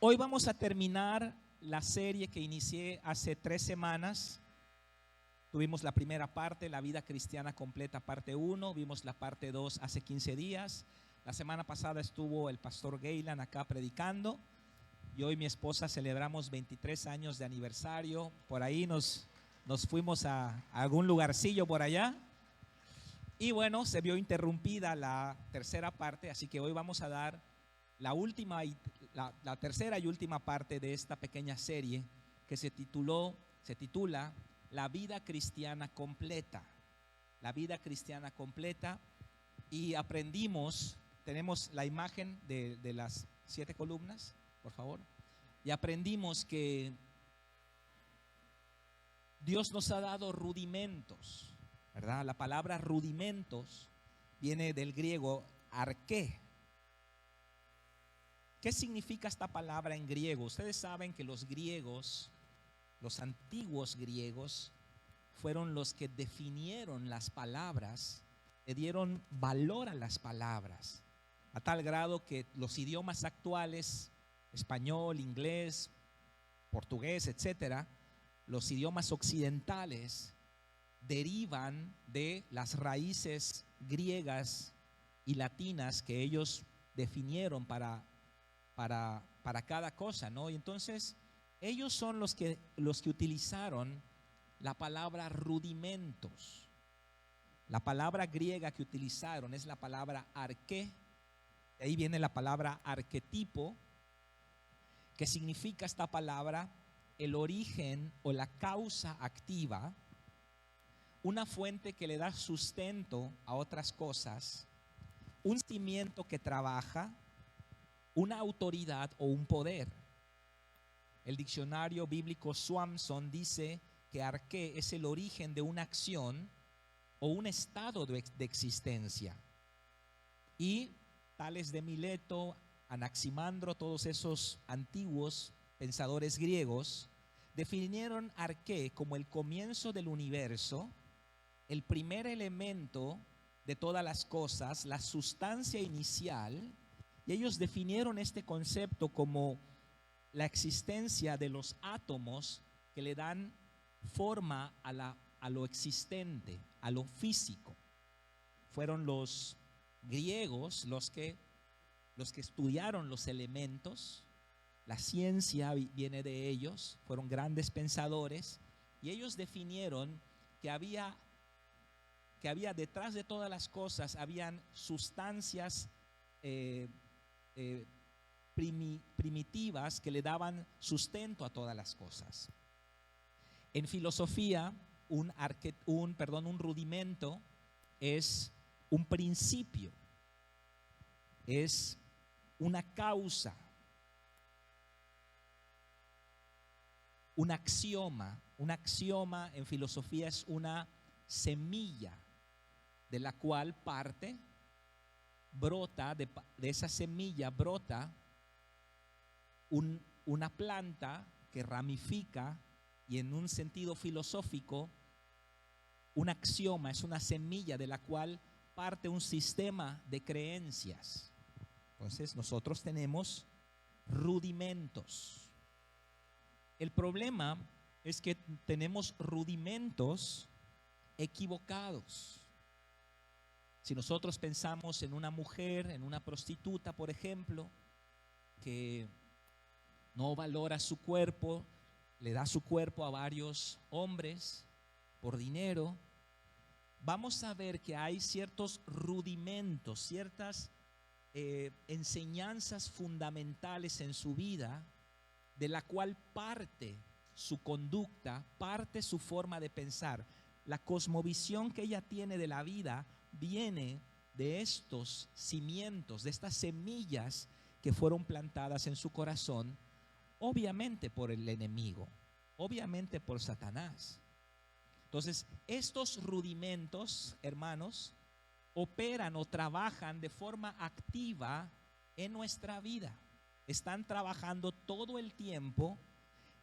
Hoy vamos a terminar la serie que inicié hace 3 semanas. Tuvimos la primera parte, la vida cristiana completa, parte 1. Vimos la parte 2 hace 15 días. La semana pasada estuvo el pastor Gaylan acá predicando. Y hoy mi esposa celebramos 23 años de aniversario. Por ahí nos fuimos a algún lugarcillo por allá. Y bueno, se vio interrumpida la tercera parte, así que hoy vamos a dar la tercera y última parte de esta pequeña serie que se titula La vida cristiana completa. La vida cristiana completa. Y aprendimos, tenemos la imagen de las 7 columnas, por favor. Y aprendimos que Dios nos ha dado rudimentos, ¿verdad? La palabra rudimentos viene del griego arché. ¿Qué significa esta palabra en griego? Ustedes saben que los griegos, los antiguos griegos, fueron los que definieron las palabras, le dieron valor a las palabras, a tal grado que los idiomas actuales, español, inglés, portugués, etcétera, los idiomas occidentales derivan de las raíces griegas y latinas que ellos definieron para cada cosa, ¿no? Y entonces ellos son los que utilizaron la palabra rudimentos. La palabra griega que utilizaron es la palabra arché. De ahí viene la palabra arquetipo, que significa esta palabra el origen o la causa activa, una fuente que le da sustento a otras cosas, un cimiento que trabaja, una autoridad o un poder. El diccionario bíblico Swanson dice que arché es el origen de una acción o un estado de existencia. Y Tales de Mileto, Anaximandro, todos esos antiguos pensadores griegos definieron arché como el comienzo del universo, el primer elemento de todas las cosas, la sustancia inicial. Y ellos definieron este concepto como la existencia de los átomos que le dan forma a lo existente, a lo físico. Fueron los griegos los que estudiaron los elementos. La ciencia viene de ellos, fueron grandes pensadores, y ellos definieron que había detrás de todas las cosas, habían sustancias primitivas que le daban sustento a todas las cosas. En filosofía, un rudimento es un principio, es una causa, un axioma. Un axioma en filosofía es una semilla de la cual brota, de esa semilla brota una planta que ramifica, y en un sentido filosófico, un axioma es una semilla de la cual parte un sistema de creencias. Entonces nosotros tenemos rudimentos. El problema es que tenemos rudimentos equivocados. Si nosotros pensamos en una mujer, en una prostituta, por ejemplo, que no valora su cuerpo, le da su cuerpo a varios hombres por dinero, vamos a ver que hay ciertos rudimentos, ciertas enseñanzas fundamentales en su vida, de la cual parte su conducta, parte su forma de pensar. La cosmovisión que ella tiene de la vida viene de estos cimientos, de estas semillas que fueron plantadas en su corazón, obviamente por el enemigo, obviamente por Satanás. Entonces, estos rudimentos, hermanos, operan o trabajan de forma activa en nuestra vida. Están trabajando todo el tiempo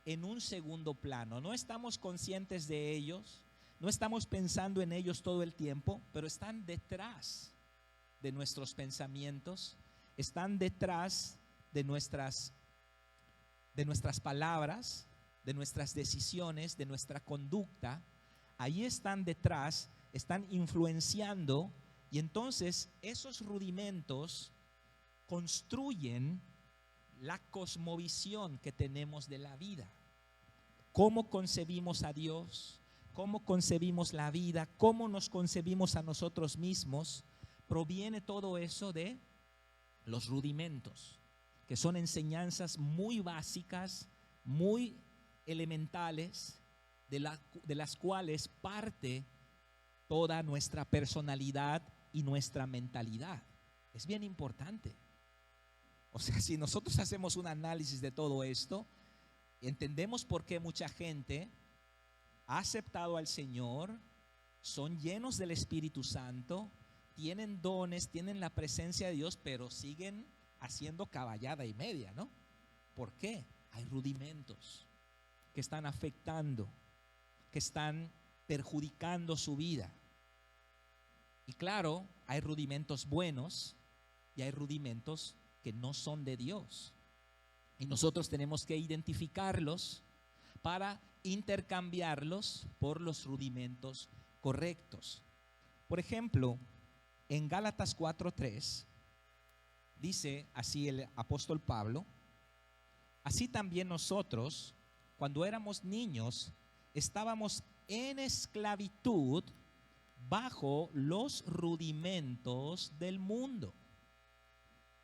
en un segundo plano. No estamos conscientes de ellos, no estamos pensando en ellos todo el tiempo, pero están detrás de nuestros pensamientos, están detrás de nuestras de nuestras palabras, de nuestras decisiones, de nuestra conducta, ahí están detrás, están influenciando, y entonces esos rudimentos construyen la cosmovisión que tenemos de la vida. Cómo concebimos a Dios, cómo concebimos la vida, cómo nos concebimos a nosotros mismos, proviene todo eso de los rudimentos, que son enseñanzas muy básicas, muy elementales, de las cuales parte toda nuestra personalidad y nuestra mentalidad. Es bien importante. O sea, si nosotros hacemos un análisis de todo esto, entendemos por qué mucha gente ha aceptado al Señor, son llenos del Espíritu Santo, tienen dones, tienen la presencia de Dios, pero siguen haciendo caballada y media, ¿no? ¿Por qué? Hay rudimentos que están afectando, que están perjudicando su vida. Y claro, hay rudimentos buenos y hay rudimentos que no son de Dios. Y nosotros tenemos que identificarlos para intercambiarlos por los rudimentos correctos. Por ejemplo, en Gálatas 4:3 dice así el apóstol Pablo: así también nosotros, cuando éramos niños, estábamos en esclavitud bajo los rudimentos del mundo.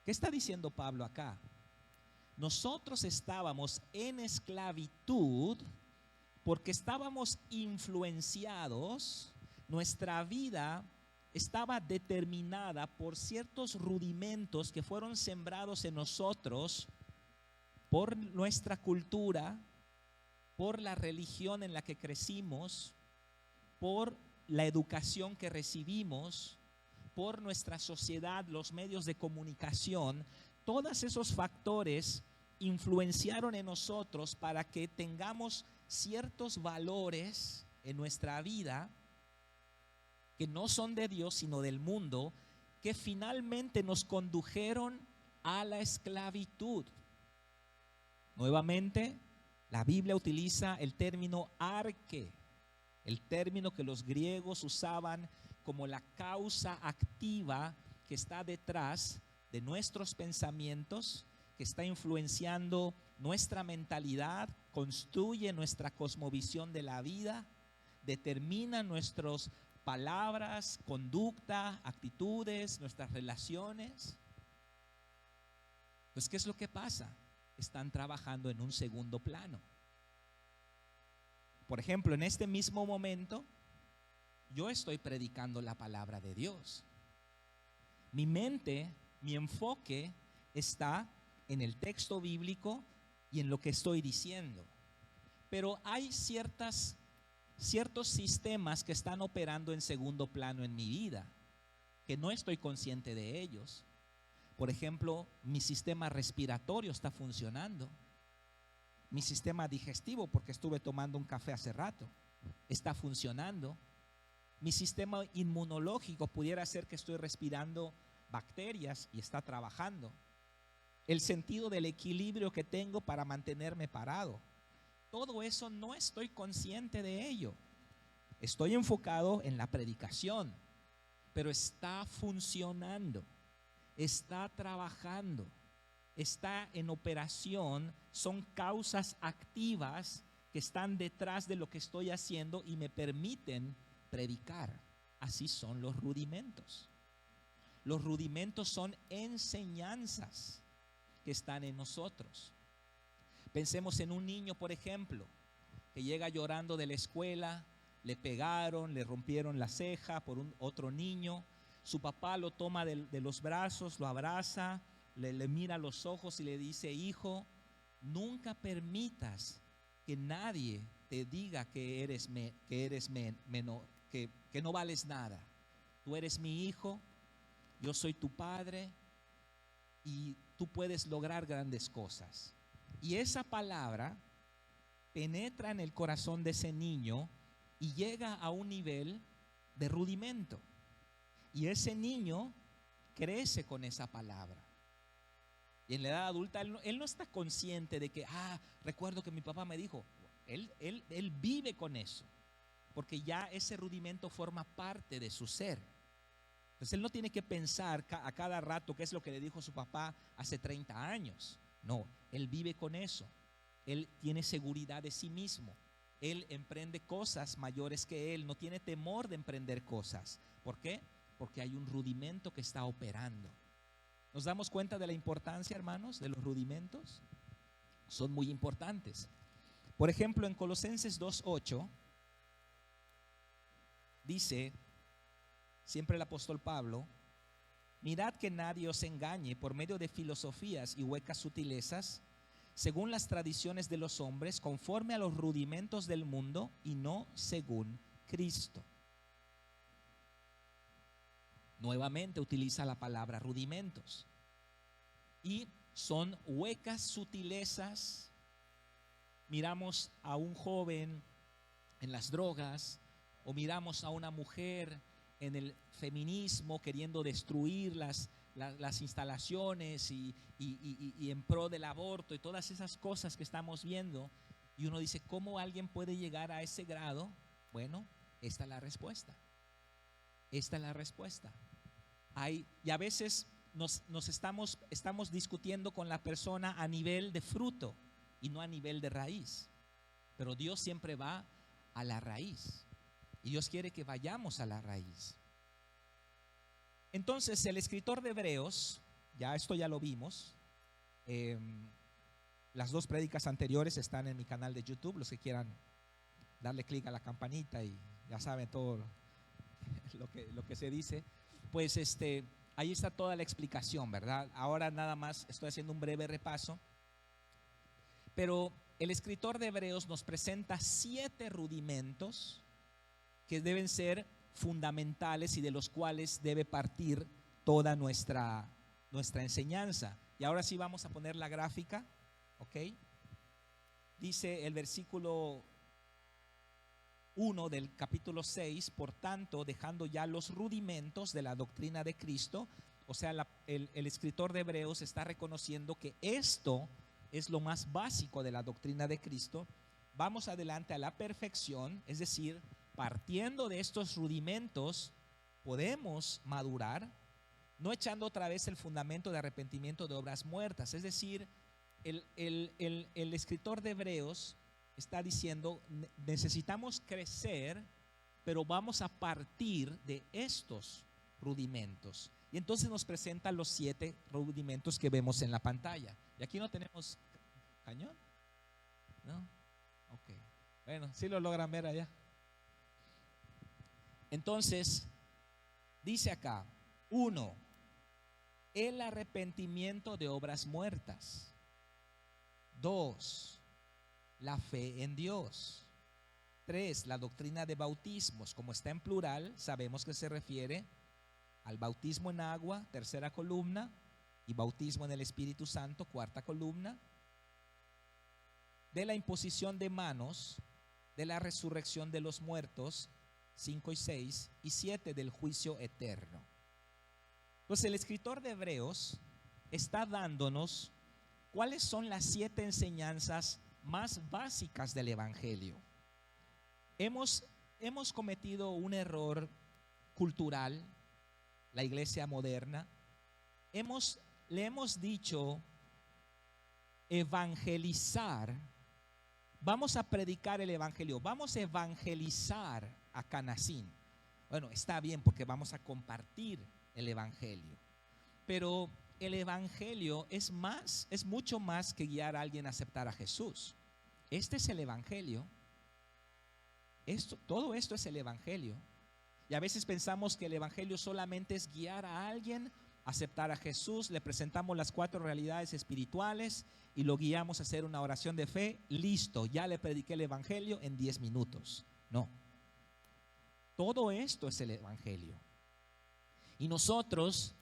¿Qué está diciendo Pablo acá? Nosotros estábamos en esclavitud porque estábamos influenciados, nuestra vida estaba determinada por ciertos rudimentos que fueron sembrados en nosotros por nuestra cultura, por la religión en la que crecimos, por la educación que recibimos, por nuestra sociedad, los medios de comunicación. Todos esos factores influenciaron en nosotros para que tengamos ciertos valores en nuestra vida que no son de Dios sino del mundo, que finalmente nos condujeron a la esclavitud. Nuevamente, la Biblia utiliza el término arque, el término que los griegos usaban como la causa activa que está detrás de nuestros pensamientos, que está influenciando nuestra mentalidad, construye nuestra cosmovisión de la vida, determina nuestras palabras, conducta, actitudes, nuestras relaciones. Pues, ¿qué es lo que pasa? Están trabajando en un segundo plano. Por ejemplo, en este mismo momento, yo estoy predicando la palabra de Dios. Mi mente, mi enfoque está en el texto bíblico y en lo que estoy diciendo. Pero hay ciertos sistemas que están operando en segundo plano en mi vida, que no estoy consciente de ellos. Por ejemplo, mi sistema respiratorio está funcionando. Mi sistema digestivo, porque estuve tomando un café hace rato, está funcionando. Mi sistema inmunológico pudiera ser que estoy respirando bacterias y está trabajando. El sentido del equilibrio que tengo para mantenerme parado. Todo eso no estoy consciente de ello. Estoy enfocado en la predicación, pero está funcionando, está trabajando, está en operación. Son causas activas que están detrás de lo que estoy haciendo y me permiten predicar. Así son los rudimentos. Los rudimentos son enseñanzas que están en nosotros. Pensemos en un niño, por ejemplo, que llega llorando de la escuela, le pegaron, le rompieron la ceja por otro niño. Su papá lo toma de los brazos, lo abraza, le mira a los ojos y le dice: hijo, nunca permitas que nadie te diga que eres menor, que no vales nada. Tú eres mi hijo, yo soy tu padre y tú puedes lograr grandes cosas. Y esa palabra penetra en el corazón de ese niño y llega a un nivel de rudimento. Y ese niño crece con esa palabra. Y en la edad adulta él no está consciente de que, recuerdo que mi papá me dijo. Él vive con eso, porque ya ese rudimento forma parte de su ser. Entonces él no tiene que pensar a cada rato qué es lo que le dijo su papá hace 30 años. No, él vive con eso. Él tiene seguridad de sí mismo. Él emprende cosas mayores que él. No tiene temor de emprender cosas. ¿Por qué? Porque hay un rudimento que está operando. ¿Nos damos cuenta de la importancia, hermanos, de los rudimentos? Son muy importantes. Por ejemplo, en Colosenses 2:8 dice, siempre el apóstol Pablo, mirad que nadie os engañe por medio de filosofías y huecas sutilezas, según las tradiciones de los hombres, conforme a los rudimentos del mundo y no según Cristo. Nuevamente utiliza la palabra rudimentos. Y son huecas sutilezas. Miramos a un joven en las drogas, o miramos a una mujer en el feminismo queriendo destruir las instalaciones y en pro del aborto y todas esas cosas que estamos viendo, y uno dice, ¿cómo alguien puede llegar a ese grado? Bueno, esta es la respuesta. Esta es la respuesta. Y a veces estamos discutiendo con la persona a nivel de fruto y no a nivel de raíz. Pero Dios siempre va a la raíz. Y Dios quiere que vayamos a la raíz. Entonces el escritor de Hebreos, esto ya lo vimos, las dos prédicas anteriores están en mi canal de YouTube, los que quieran darle clic a la campanita y ya saben todo lo que se dice, pues ahí está toda la explicación, ¿verdad? Ahora nada más estoy haciendo un breve repaso, pero el escritor de Hebreos nos presenta 7 rudimentos que deben ser fundamentales y de los cuales debe partir toda nuestra enseñanza. Y ahora sí vamos a poner la gráfica, ¿ok? Dice el versículo 1 del capítulo 6, por tanto, dejando ya los rudimentos de la doctrina de Cristo, o sea, el escritor de Hebreos está reconociendo que esto es lo más básico de la doctrina de Cristo. Vamos adelante a la perfección, es decir, partiendo de estos rudimentos podemos madurar, no echando otra vez el fundamento de arrepentimiento de obras muertas. Es decir, el escritor de Hebreos está diciendo, necesitamos crecer, pero vamos a partir de estos rudimentos. Y entonces nos presenta los 7 rudimentos que vemos en la pantalla. Y aquí no tenemos cañón, ¿no? Ok. Bueno, sí lo logran ver allá. Entonces, dice acá, 1, el arrepentimiento de obras muertas. 2, la fe en Dios. 3, la doctrina de bautismos. Como está en plural, sabemos que se refiere al bautismo en agua, 3ª columna, y bautismo en el Espíritu Santo, 4ª columna. De la imposición de manos, de la resurrección de los muertos, 5 y 6, y 7 del juicio eterno. Entonces el escritor de Hebreos está dándonos cuáles son las 7 enseñanzas más básicas del Evangelio. Hemos cometido un error cultural, la iglesia moderna. Le hemos dicho evangelizar. Vamos a predicar el evangelio, vamos a evangelizar a Canacín. Bueno, está bien porque vamos a compartir el evangelio, pero el evangelio es mucho más que guiar a alguien a aceptar a Jesús. Este es el evangelio. Todo esto es el evangelio. Y a veces pensamos que el evangelio solamente es guiar a alguien a aceptar a Jesús, le presentamos las 4 realidades espirituales y lo guiamos a hacer una oración de fe. Listo, ya le prediqué el evangelio en 10 minutos. No. Todo esto es el evangelio. Y nosotros,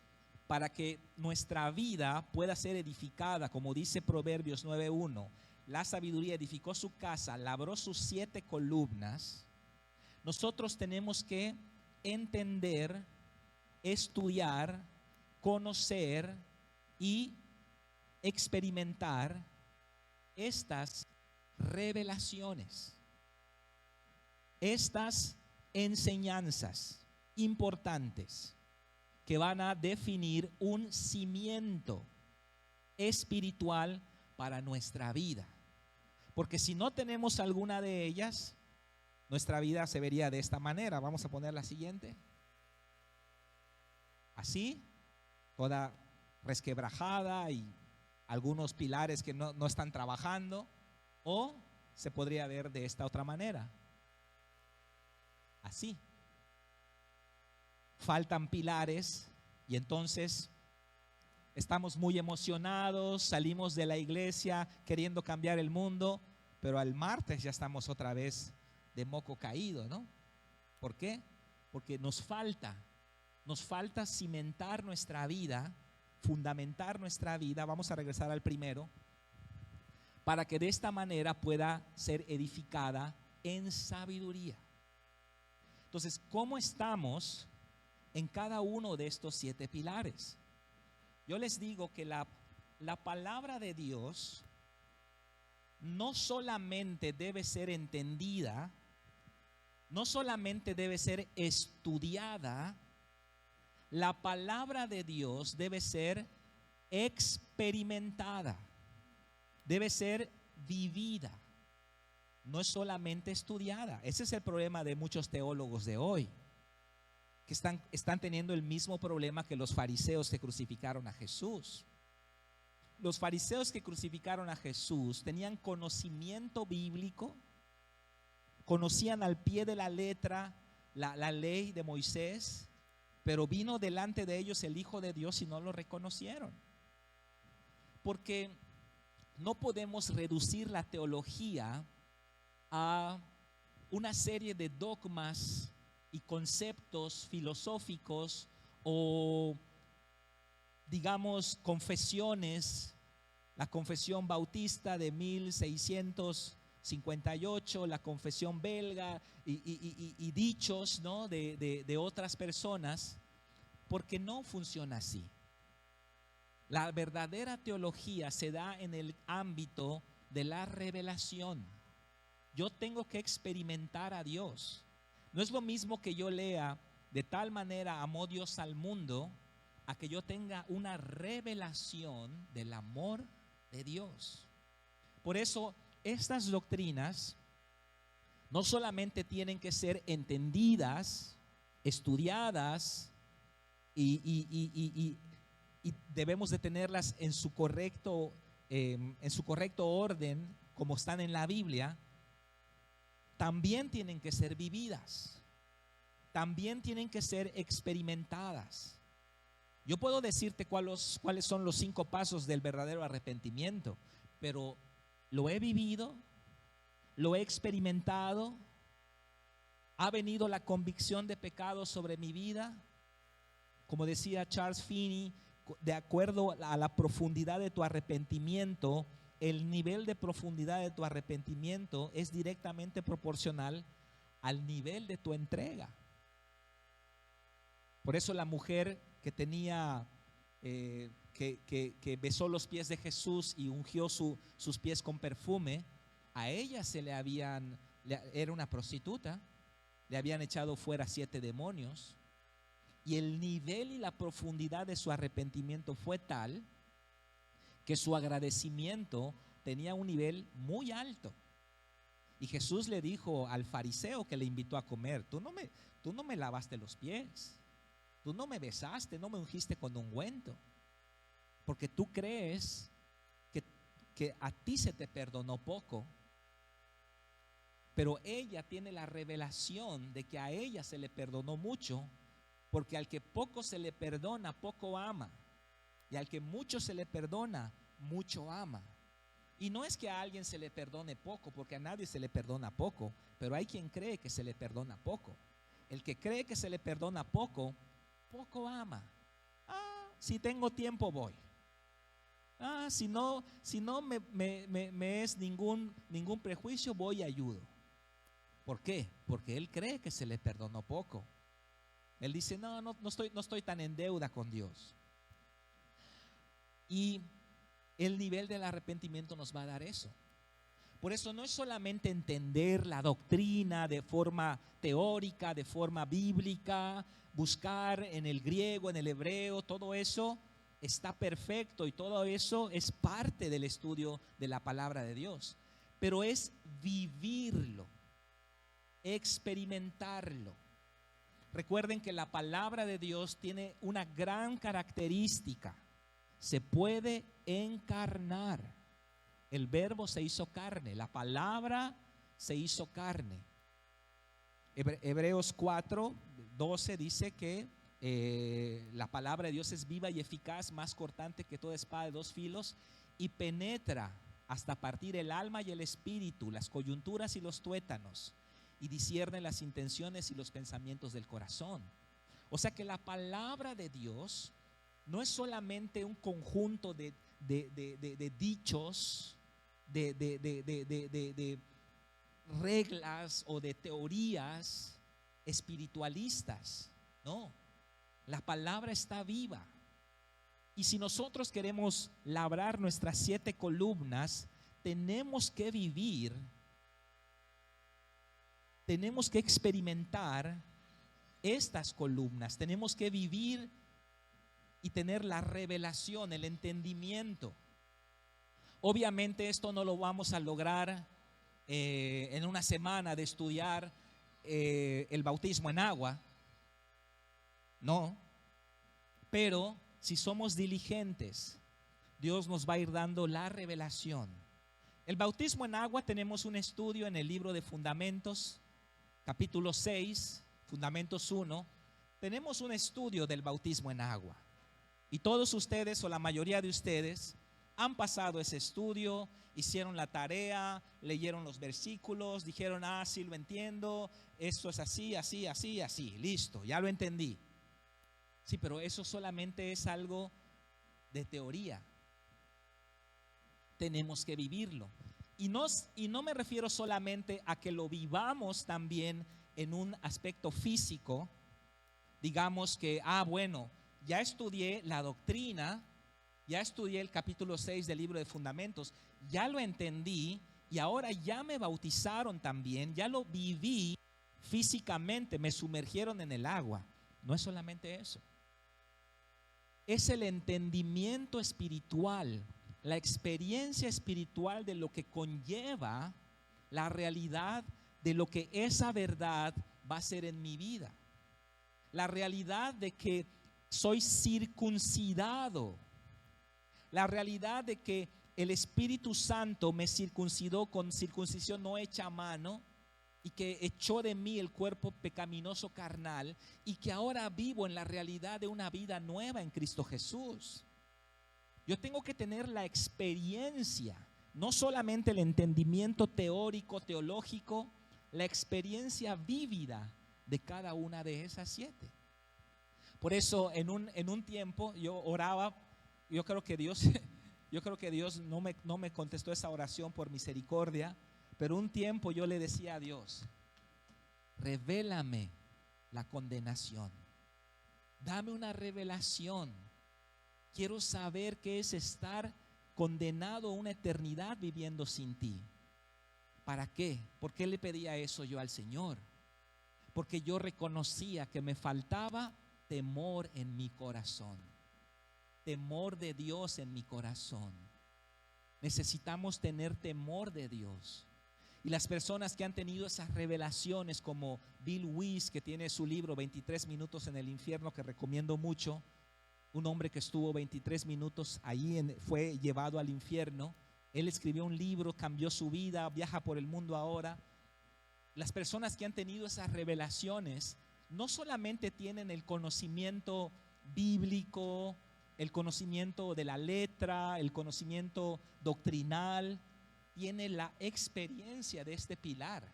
para que nuestra vida pueda ser edificada, como dice Proverbios 9:1, la sabiduría edificó su casa, labró sus 7 columnas. Nosotros tenemos que entender, estudiar, conocer y experimentar estas revelaciones, estas enseñanzas importantes que van a definir un cimiento espiritual para nuestra vida. Porque si no tenemos alguna de ellas, nuestra vida se vería de esta manera. Vamos a poner la siguiente. Así, toda resquebrajada y algunos pilares que no están trabajando. O se podría ver de esta otra manera. Así. Faltan pilares y entonces estamos muy emocionados, salimos de la iglesia queriendo cambiar el mundo, pero al martes ya estamos otra vez de moco caído, ¿no? ¿Por qué? Porque nos falta cimentar nuestra vida, fundamentar nuestra vida. Vamos a regresar al primero, para que de esta manera pueda ser edificada en sabiduría. Entonces, ¿cómo estamos en cada uno de estos 7 pilares? Yo les digo que la palabra de Dios no solamente debe ser entendida, no solamente debe ser estudiada, la palabra de Dios debe ser experimentada, debe ser vivida, no es solamente estudiada. Ese es el problema de muchos teólogos de hoy, que están teniendo el mismo problema que los fariseos que crucificaron a Jesús. Los fariseos que crucificaron a Jesús tenían conocimiento bíblico, conocían al pie de la letra la ley de Moisés, pero vino delante de ellos el Hijo de Dios y no lo reconocieron. Porque no podemos reducir la teología a una serie de dogmas y conceptos filosóficos o, digamos, confesiones. La confesión bautista de 1658, la confesión belga y dichos, ¿no?, de otras personas, porque no funciona así. La verdadera teología se da en el ámbito de la revelación. Yo tengo que experimentar a Dios. No es lo mismo que yo lea de tal manera amó Dios al mundo, a que yo tenga una revelación del amor de Dios. Por eso estas doctrinas no solamente tienen que ser entendidas, estudiadas y debemos de tenerlas en su correcto orden, como están en la Biblia. También tienen que ser vividas, también tienen que ser experimentadas. Yo puedo decirte cuáles son los 5 pasos del verdadero arrepentimiento, pero lo he vivido, lo he experimentado, ha venido la convicción de pecado sobre mi vida. Como decía Charles Finney, de acuerdo a la profundidad de tu arrepentimiento, el nivel de profundidad de tu arrepentimiento es directamente proporcional al nivel de tu entrega. Por eso la mujer que tenía, que besó los pies de Jesús y ungió sus pies con perfume, a ella era una prostituta, le habían echado fuera 7 demonios, y el nivel y la profundidad de su arrepentimiento fue tal que su agradecimiento tenía un nivel muy alto. Y Jesús le dijo al fariseo que le invitó a comer: tú no me lavaste los pies, tú no me besaste, no me ungiste con ungüento, porque tú crees que a ti se te perdonó poco. Pero ella tiene la revelación de que a ella se le perdonó mucho, porque al que poco se le perdona, poco ama. Y al que mucho se le perdona, mucho ama. Y no es que a alguien se le perdone poco, porque a nadie se le perdona poco, pero hay quien cree que se le perdona poco. El que cree que se le perdona poco, poco ama. Si tengo tiempo voy. Si no me es ningún prejuicio, voy y ayudo. ¿Por qué? Porque él cree que se le perdonó poco. Él dice: no estoy tan en deuda con Dios. Y El nivel del arrepentimiento nos va a dar eso. Por eso no es solamente entender la doctrina de forma teórica, de forma bíblica, buscar en el griego, en el hebreo, todo eso está perfecto y todo eso es parte del estudio de la palabra de Dios. Pero es vivirlo, experimentarlo. Recuerden que la palabra de Dios tiene una gran característica: se puede encarnar. El verbo se hizo carne, la palabra se hizo carne. Hebreos 4:12 dice que la palabra de Dios es viva y eficaz, más cortante que toda espada de dos filos, y penetra hasta partir el alma y el espíritu, las coyunturas y los tuétanos, y discierne las intenciones y los pensamientos del corazón. O sea que la palabra de Dios no es solamente un conjunto de dichos, de reglas o de teorías espiritualistas. No, la palabra está viva. Y si nosotros queremos labrar nuestras 7 columnas, tenemos que vivir, tenemos que experimentar estas columnas, tenemos que vivir y tener la revelación, el entendimiento. Obviamente esto no lo vamos a lograr en una semana de estudiar el bautismo en agua, no, pero si somos diligentes, Dios nos va a ir dando la revelación. El bautismo en agua, tenemos un estudio en el libro de Fundamentos, capítulo 6, Fundamentos 1, tenemos un estudio del bautismo en agua. Y todos ustedes, o la mayoría de ustedes, han pasado ese estudio, hicieron la tarea, leyeron los versículos, dijeron: sí lo entiendo, esto es así, así, así, así, listo, ya lo entendí. Sí, pero eso solamente es algo de teoría. Tenemos que vivirlo. Y no me refiero solamente a que lo vivamos también en un aspecto físico. Digamos que, bueno, ya estudié la doctrina, ya estudié el capítulo 6 del libro de Fundamentos, ya lo entendí y ahora ya me bautizaron también, ya lo viví físicamente, me sumergieron en el agua. No es solamente eso. Es el entendimiento espiritual, la experiencia espiritual de lo que conlleva la realidad de lo que esa verdad va a ser en mi vida. La realidad de que soy circuncidado. La realidad de que el Espíritu Santo me circuncidó con circuncisión no hecha a mano, y que echó de mí el cuerpo pecaminoso carnal, y que ahora vivo en la realidad de una vida nueva en Cristo Jesús. Yo tengo que tener la experiencia, no solamente el entendimiento teórico, teológico, la experiencia vívida de cada una de esas 7. Por eso en un tiempo yo oraba, yo creo que Dios no me contestó esa oración por misericordia, pero un tiempo yo le decía a Dios: revélame la condenación, dame una revelación. Quiero saber qué es estar condenado a una eternidad viviendo sin ti. ¿Para qué? ¿Por qué le pedía eso yo al Señor? Porque yo reconocía que me faltaba temor en mi corazón, temor de Dios en mi corazón. Necesitamos tener temor de Dios. Y las personas que han tenido esas revelaciones, como Bill Wiese, que tiene su libro 23 minutos en el infierno, que recomiendo mucho, un hombre que estuvo 23 minutos ahí, fue llevado al infierno. Él escribió un libro, cambió su vida, viaja por el mundo ahora. Las personas que han tenido esas revelaciones no solamente tienen el conocimiento bíblico, el conocimiento de la letra, el conocimiento doctrinal, tiene la experiencia de este pilar.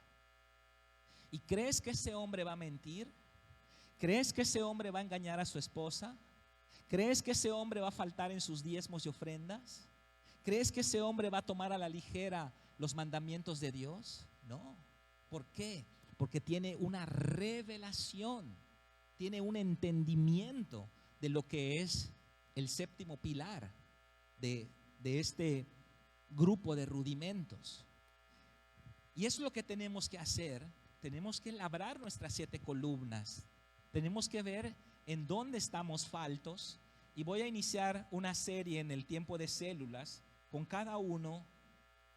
¿Y crees que ese hombre va a mentir? ¿Crees que ese hombre va a engañar a su esposa? ¿Crees que ese hombre va a faltar en sus diezmos y ofrendas? ¿Crees que ese hombre va a tomar a la ligera los mandamientos de Dios? No. ¿Por qué? Porque tiene una revelación, tiene un entendimiento de lo que es el séptimo pilar de de este grupo de rudimentos. Y es lo que tenemos que hacer. Tenemos que labrar nuestras 7 columnas. Tenemos que ver en dónde estamos faltos. Y voy a iniciar una serie en el tiempo de células con cada uno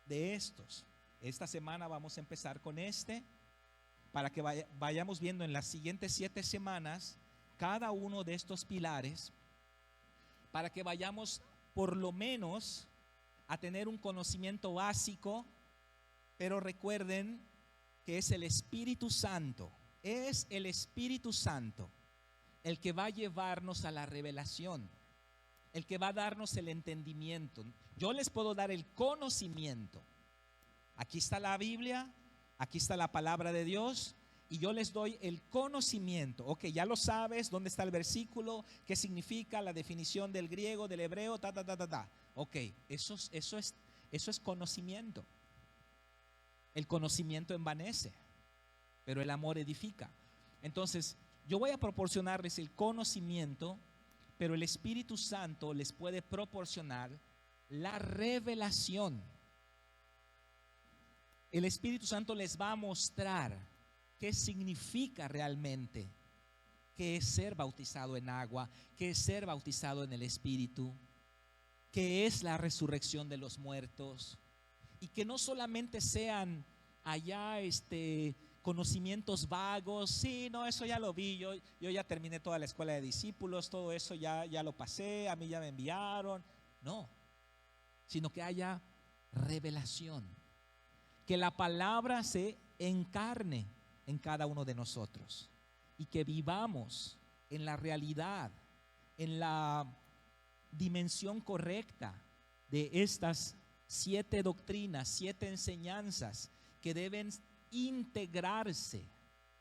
de estos. Esta semana vamos a empezar con este, para que vayamos viendo en las siguientes 7 semanas cada uno de estos pilares, para que vayamos por lo menos a tener un conocimiento básico. Pero recuerden que es el Espíritu Santo, es el Espíritu Santo el que va a llevarnos a la revelación, el que va a darnos el entendimiento. Yo les puedo dar el conocimiento. Aquí está la Biblia, aquí está la palabra de Dios, y yo les doy el conocimiento. Ok, ya lo sabes, dónde está el versículo, qué significa, la definición del griego, del hebreo, Ok, eso es conocimiento. El conocimiento envanece, pero el amor edifica. Entonces, yo voy a proporcionarles el conocimiento, pero el Espíritu Santo les puede proporcionar la revelación. El Espíritu Santo les va a mostrar qué significa realmente, qué es ser bautizado en agua, qué es ser bautizado en el Espíritu, qué es la resurrección de los muertos. Y que no solamente sean allá conocimientos vagos. Sí, no, eso ya lo vi, yo ya terminé toda la escuela de discípulos, todo eso ya lo pasé, a mí ya me enviaron. No, sino que haya revelación, que la palabra se encarne en cada uno de nosotros y que vivamos en la realidad, en la dimensión correcta de estas 7 doctrinas, 7 enseñanzas que deben integrarse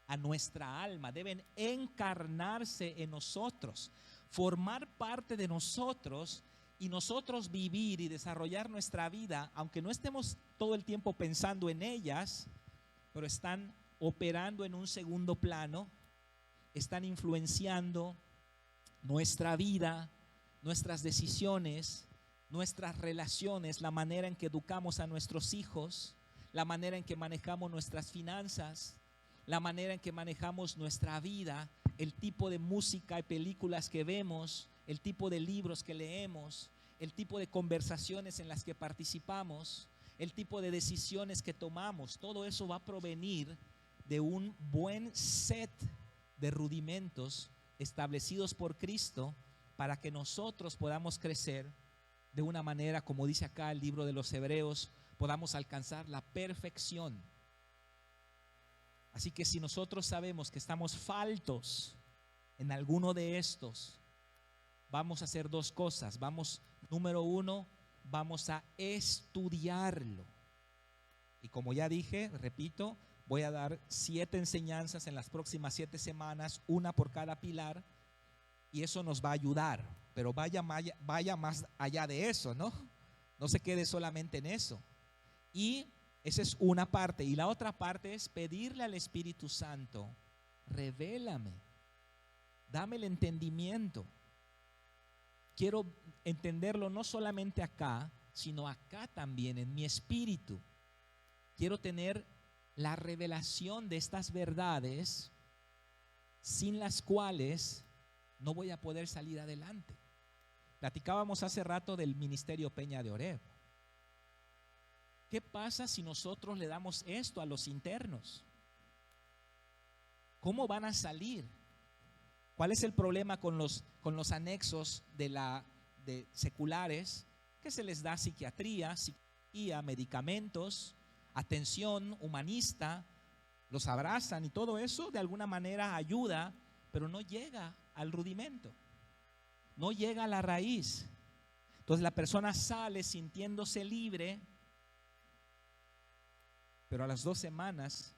a nuestra alma, deben encarnarse en nosotros, formar parte de nosotros y nosotros vivir y desarrollar nuestra vida, aunque no estemos todo el tiempo pensando en ellas, pero están operando en un segundo plano, están influenciando nuestra vida, nuestras decisiones, nuestras relaciones, la manera en que educamos a nuestros hijos, la manera en que manejamos nuestras finanzas, la manera en que manejamos nuestra vida, el tipo de música y películas que vemos, el tipo de libros que leemos, el tipo de conversaciones en las que participamos, el tipo de decisiones que tomamos. Todo eso va a provenir de un buen set de rudimentos establecidos por Cristo para que nosotros podamos crecer de una manera, como dice acá el libro de los Hebreos, podamos alcanzar la perfección. Así que si nosotros sabemos que estamos faltos en alguno de estos, vamos a hacer 2 cosas. Número 1, vamos a estudiarlo. Y como ya dije, repito, voy a dar 7 enseñanzas en las próximas 7 semanas, una por cada pilar, y eso nos va a ayudar. Pero vaya más allá de eso, ¿no? No se quede solamente en eso. Y esa es una parte. Y la otra parte es pedirle al Espíritu Santo, revélame, dame el entendimiento. Quiero entenderlo no solamente acá, sino acá también, en mi espíritu. Quiero tener la revelación de estas verdades sin las cuales no voy a poder salir adelante. Platicábamos hace rato del ministerio Peña de Oreb. ¿Qué pasa si nosotros le damos esto a los internos? ¿Cómo van a salir? ¿Cuál es el problema con los anexos de seculares? Que se les da psiquiatría, medicamentos, atención humanista, los abrazan y todo eso de alguna manera ayuda, pero no llega al rudimento, no llega a la raíz. Entonces la persona sale sintiéndose libre, pero a las 2 semanas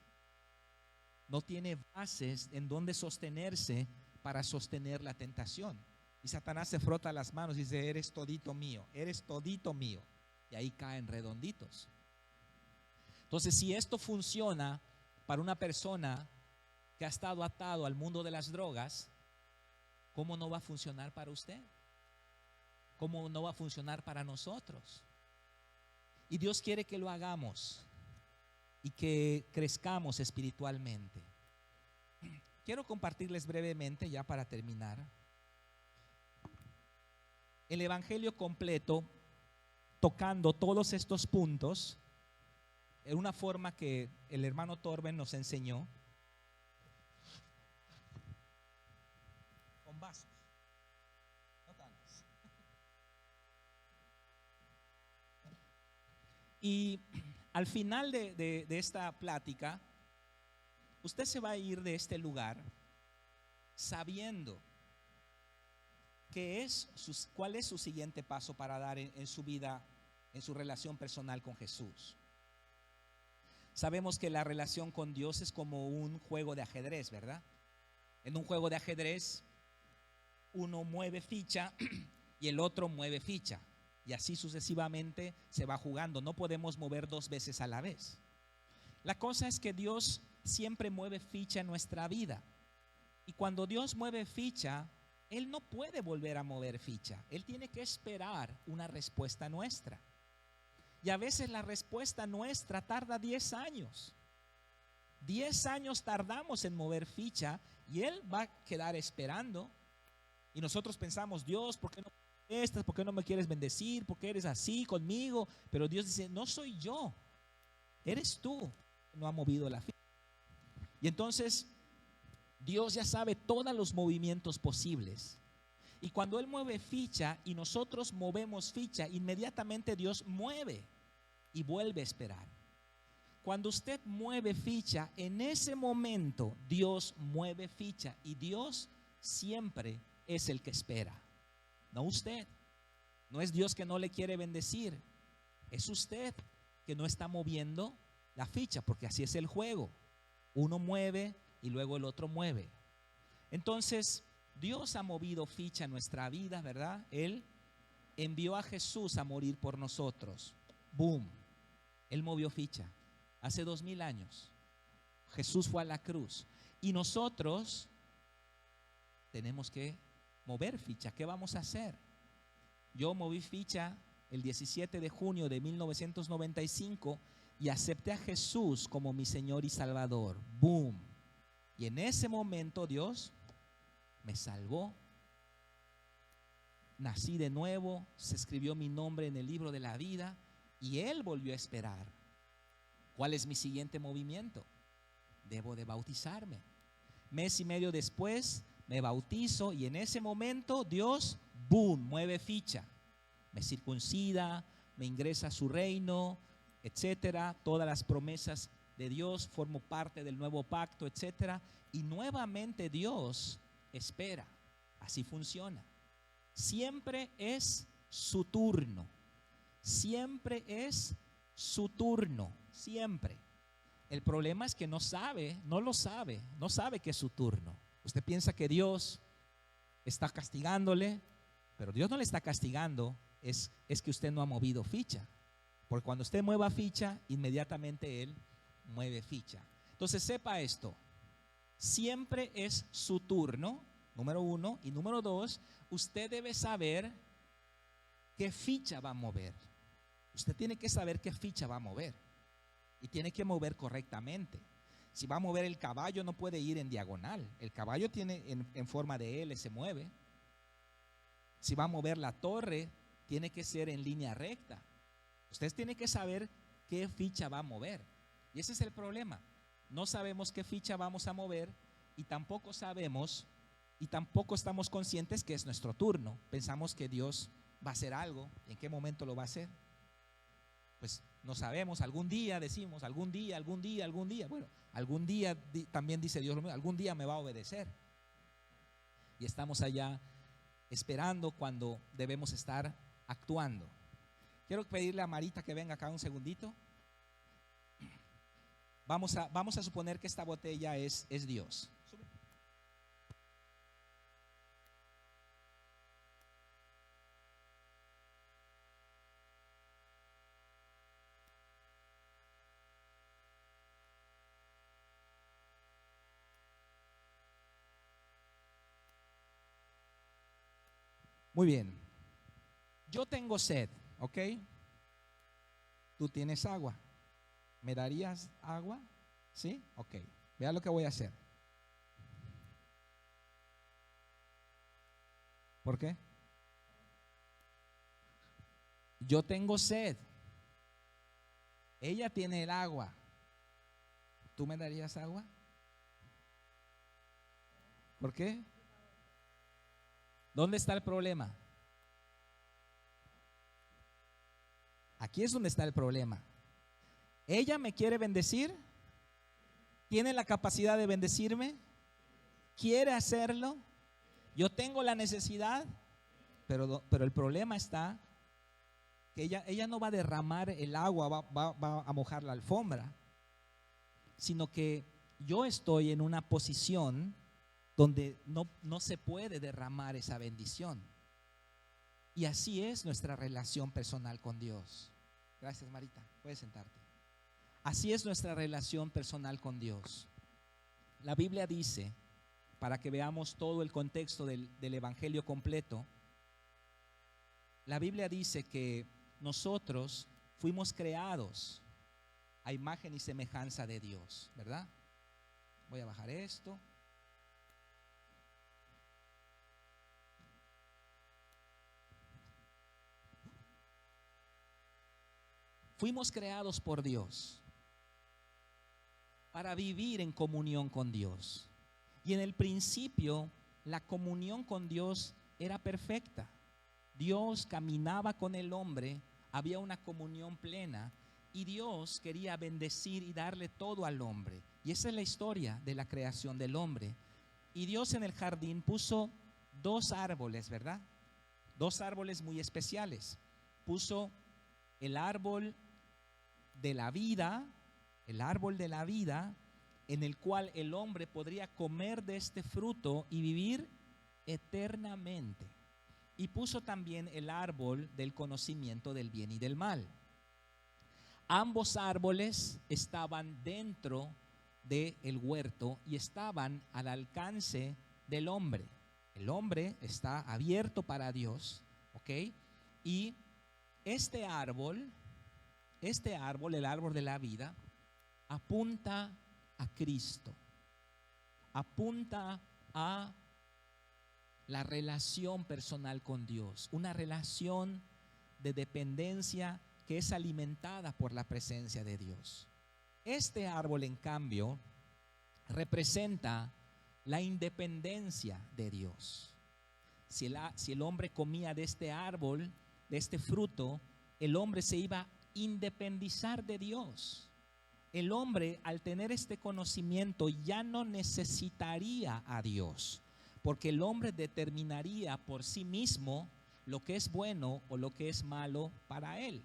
no tiene bases en donde sostenerse para sostener la tentación. Y Satanás se frota las manos y dice, eres todito mío, eres todito mío. Y ahí caen redonditos. Entonces, si esto funciona para una persona que ha estado atado al mundo de las drogas, ¿cómo no va a funcionar para usted? ¿cómo no va a funcionar para nosotros? Y Dios quiere que lo hagamos y que crezcamos espiritualmente. Quiero compartirles brevemente, ya para terminar, el evangelio completo, tocando todos estos puntos en una forma que el hermano Torben nos enseñó, con vasos, no tantos. Y al final de esta plática, usted se va a ir de este lugar sabiendo cuál es su siguiente paso para dar en su vida, en su relación personal con Jesús. Sabemos que la relación con Dios es como un juego de ajedrez, ¿verdad? En un juego de ajedrez, uno mueve ficha y el otro mueve ficha. Y así sucesivamente se va jugando. No podemos mover dos veces a la vez. La cosa es que Dios siempre mueve ficha en nuestra vida. Y cuando Dios mueve ficha, Él no puede volver a mover ficha. Él tiene que esperar una respuesta nuestra. Y a veces la respuesta nuestra tarda 10 años. 10 años tardamos en mover ficha y Él va a quedar esperando. Y nosotros pensamos, Dios, ¿por qué no me contestas? ¿Por qué no me quieres bendecir? ¿Por qué eres así conmigo? Pero Dios dice, no soy yo, eres tú que no ha movido la ficha. Y entonces Dios ya sabe todos los movimientos posibles. Y cuando Él mueve ficha y nosotros movemos ficha, inmediatamente Dios mueve y vuelve a esperar. Cuando usted mueve ficha, en ese momento Dios mueve ficha y Dios siempre es el que espera, no usted. No es Dios que no le quiere bendecir, es usted que no está moviendo la ficha, porque así es el juego. Uno mueve y luego el otro mueve. Entonces, Dios ha movido ficha en nuestra vida, ¿verdad? Él envió a Jesús a morir por nosotros. Boom. Él movió ficha. Hace 2000 años. Jesús fue a la cruz. Y nosotros tenemos que mover ficha. ¿Qué vamos a hacer? Yo moví ficha el 17 de junio de 1995 y acepté a Jesús como mi Señor y Salvador. Boom. Y en ese momento Dios me salvó. Nací de nuevo, se escribió mi nombre en el libro de la vida y Él volvió a esperar. ¿Cuál es mi siguiente movimiento? Debo de bautizarme. Mes y medio después me bautizo y en ese momento Dios, boom, mueve ficha. Me circuncida, me ingresa a su reino, etcétera. Todas las promesas de Dios, formo parte del nuevo pacto, etcétera. Y nuevamente Dios espera. Así funciona. Siempre es su turno. Siempre es su turno. Siempre. El problema es que no sabe que es su turno. Usted piensa que Dios está castigándole, pero Dios no le está castigando, es que usted no ha movido ficha. Porque cuando usted mueva ficha, inmediatamente Él mueve ficha. Entonces sepa esto, siempre es su turno, número uno, y número dos, usted debe saber qué ficha va a mover. Usted tiene que saber qué ficha va a mover y tiene que mover correctamente. Si va a mover el caballo, no puede ir en diagonal. El caballo tiene en forma de L, se mueve. Si va a mover la torre, tiene que ser en línea recta. Usted tiene que saber qué ficha va a mover. Y ese es el problema. No sabemos qué ficha vamos a mover y tampoco sabemos y tampoco estamos conscientes que es nuestro turno. Pensamos que Dios va a hacer algo. ¿En qué momento lo va a hacer? Pues no sabemos. Algún día decimos, algún día. Bueno, algún día también dice Dios, algún día me va a obedecer. Y estamos allá esperando cuando debemos estar actuando. Quiero pedirle a Marita que venga acá un segundito. Vamos a suponer que esta botella es Dios. Muy bien. Yo tengo sed, ¿ok? Tú tienes agua. ¿Me darías agua? ¿Sí? Ok. Vea lo que voy a hacer. ¿Por qué? Yo tengo sed. Ella tiene el agua. ¿Tú me darías agua? ¿Por qué? ¿Dónde está el problema? Aquí es donde está el problema. Ella me quiere bendecir, tiene la capacidad de bendecirme, quiere hacerlo, yo tengo la necesidad, pero el problema está que ella no va a derramar el agua, va a mojar la alfombra, sino que yo estoy en una posición donde no se puede derramar esa bendición. Y así es nuestra relación personal con Dios. Gracias, Marita. Puedes sentarte. Así es nuestra relación personal con Dios. La Biblia dice, para que veamos todo el contexto del Evangelio completo, la Biblia dice que nosotros fuimos creados a imagen y semejanza de Dios, ¿verdad? Voy a bajar esto. Fuimos creados por Dios para vivir en comunión con Dios. Y en el principio la comunión con Dios era perfecta. Dios caminaba con el hombre, había una comunión plena y Dios quería bendecir y darle todo al hombre. Y esa es la historia de la creación del hombre. Y Dios en el jardín puso dos árboles, ¿verdad? Dos árboles muy especiales. Puso el árbol de la vida, el árbol de la vida, en el cual el hombre podría comer de este fruto y vivir eternamente. Y puso también el árbol del conocimiento del bien y del mal. Ambos árboles estaban dentro del huerto y estaban al alcance del hombre. El hombre está abierto para Dios, ¿ok? Y este árbol, el árbol de la vida, apunta a Cristo, apunta a la relación personal con Dios, una relación de dependencia que es alimentada por la presencia de Dios. Este árbol, en cambio, representa la independencia de Dios. Si el hombre comía de este árbol, de este fruto, el hombre se iba a independizar de Dios. El hombre, al tener este conocimiento, ya no necesitaría a Dios, porque el hombre determinaría por sí mismo lo que es bueno o lo que es malo para él.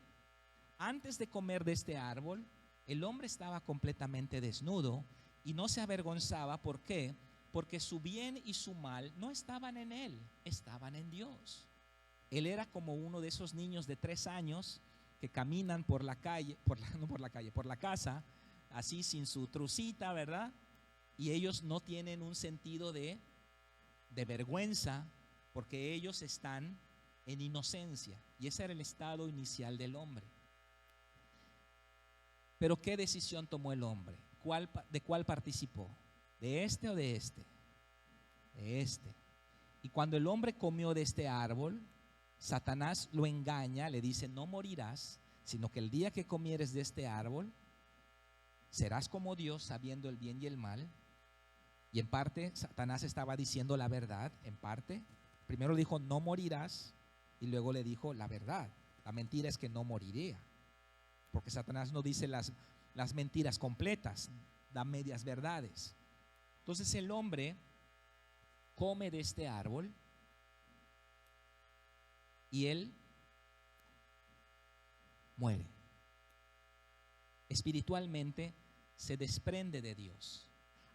Antes de comer de este árbol, el hombre estaba completamente desnudo y no se avergonzaba. ¿Por qué? Porque su bien y su mal no estaban en él, estaban en Dios. Él era como uno de esos niños de 3 años que caminan por la calle, por la casa, así sin su trucita, ¿verdad? Y ellos no tienen un sentido de vergüenza porque ellos están en inocencia. Y ese era el estado inicial del hombre. Pero ¿qué decisión tomó el hombre? ¿De cuál participó? ¿De este o de este? De este. Y cuando el hombre comió de este árbol, Satanás lo engaña, le dice: no morirás, sino que el día que comieres de este árbol, serás como Dios, sabiendo el bien y el mal. Y en parte Satanás estaba diciendo la verdad, en parte. Primero dijo: no morirás, y luego le dijo la verdad. La mentira es que no moriría, porque Satanás no dice las mentiras completas, da medias verdades. Entonces el hombre come de este árbol y él muere. Espiritualmente se desprende de Dios.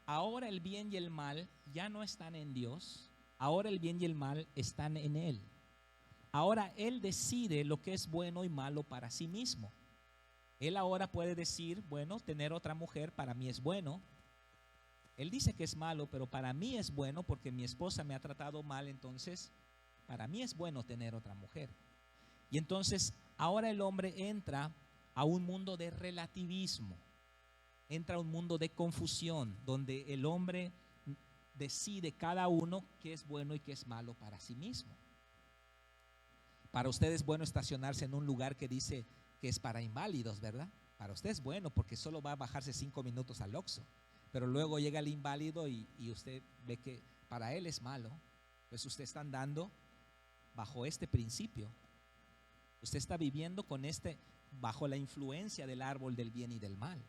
Ahora el bien y el mal ya no están en Dios, ahora el bien y el mal están en él. Ahora él decide lo que es bueno y malo para sí mismo. Él ahora puede decir: bueno, tener otra mujer para mí es bueno. Él dice que es malo, pero para mí es bueno porque mi esposa me ha tratado mal, entonces para mí es bueno tener otra mujer. Y entonces ahora el hombre entra a un mundo de relativismo, entra a un mundo de confusión, donde el hombre decide cada uno qué es bueno y qué es malo para sí mismo. Para usted es bueno estacionarse en un lugar que dice que es para inválidos, ¿verdad? Para usted es bueno porque solo va a bajarse 5 minutos al Oxxo, pero luego llega el inválido y usted ve que para él es malo. Pues usted está andando bajo este principio. Usted está viviendo bajo la influencia del árbol del bien y del mal.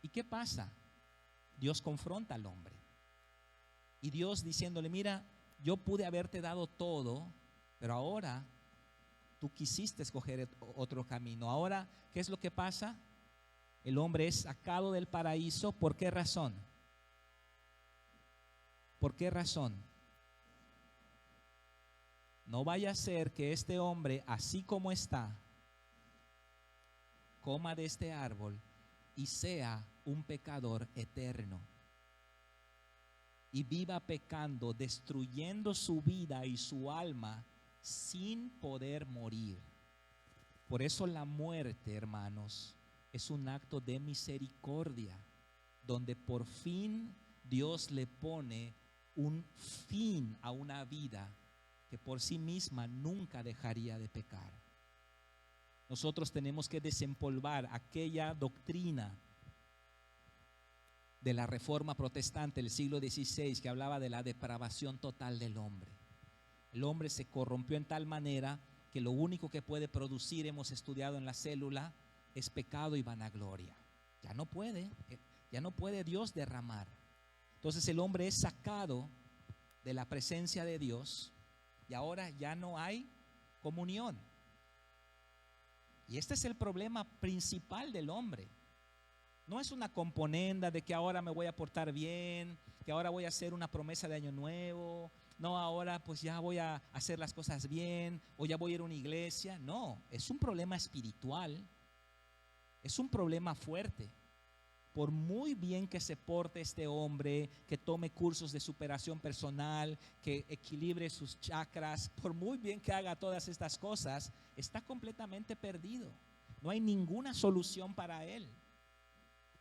¿Y qué pasa? Dios confronta al hombre. Y Dios diciéndole, mira, yo pude haberte dado todo, pero ahora tú quisiste escoger otro camino. Ahora, ¿qué es lo que pasa? El hombre es sacado del paraíso. ¿Por qué razón? ¿Por qué razón? No vaya a ser que este hombre, así como está, coma de este árbol y sea un pecador eterno. Y viva pecando, destruyendo su vida y su alma sin poder morir. Por eso la muerte, hermanos, es un acto de misericordia, donde por fin Dios le pone un fin a una vida que por sí misma nunca dejaría de pecar. Nosotros tenemos que desempolvar aquella doctrina de la Reforma Protestante del siglo XVI que hablaba de la depravación total del hombre. El hombre se corrompió en tal manera que lo único que puede producir, hemos estudiado en la célula, es pecado y vanagloria. Ya no puede Dios derramar. Entonces el hombre es sacado de la presencia de Dios y ahora ya no hay comunión. Y este es el problema principal del hombre. No es una componenda de que ahora me voy a portar bien, que ahora voy a hacer una promesa de año nuevo. No, ahora pues ya voy a hacer las cosas bien, o ya voy a ir a una iglesia. No, es un problema espiritual. Es un problema fuerte. Por muy bien que se porte este hombre, que tome cursos de superación personal, que equilibre sus chakras, por muy bien que haga todas estas cosas, está completamente perdido. No hay ninguna solución para él.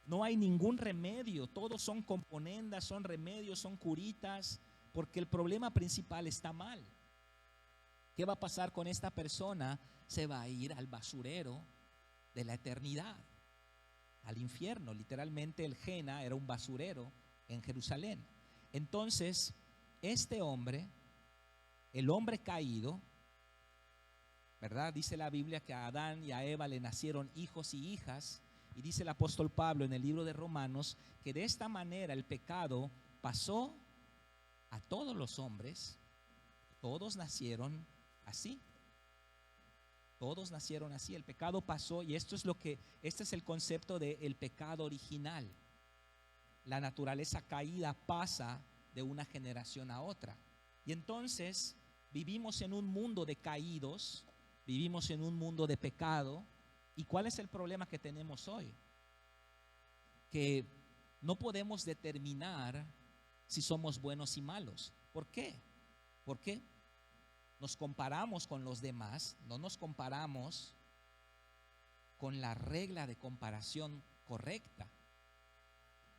No hay ningún remedio. Todos son componendas, son remedios, son curitas, porque el problema principal está mal. ¿Qué va a pasar con esta persona? Se va a ir al basurero de la eternidad, al infierno. Literalmente el Jena era un basurero en Jerusalén. Entonces, este hombre, el hombre caído, ¿verdad? Dice la Biblia que a Adán y a Eva le nacieron hijos y hijas, y dice el apóstol Pablo en el libro de Romanos que de esta manera el pecado pasó a todos los hombres. Todos nacieron así. Todos nacieron así, el pecado pasó, y este es el concepto del pecado original. La naturaleza caída pasa de una generación a otra. Y entonces vivimos en un mundo de caídos, vivimos en un mundo de pecado. ¿Y cuál es el problema que tenemos hoy? Que no podemos determinar si somos buenos y malos. ¿Por qué? ¿Por qué? Nos comparamos con los demás, no nos comparamos con la regla de comparación correcta.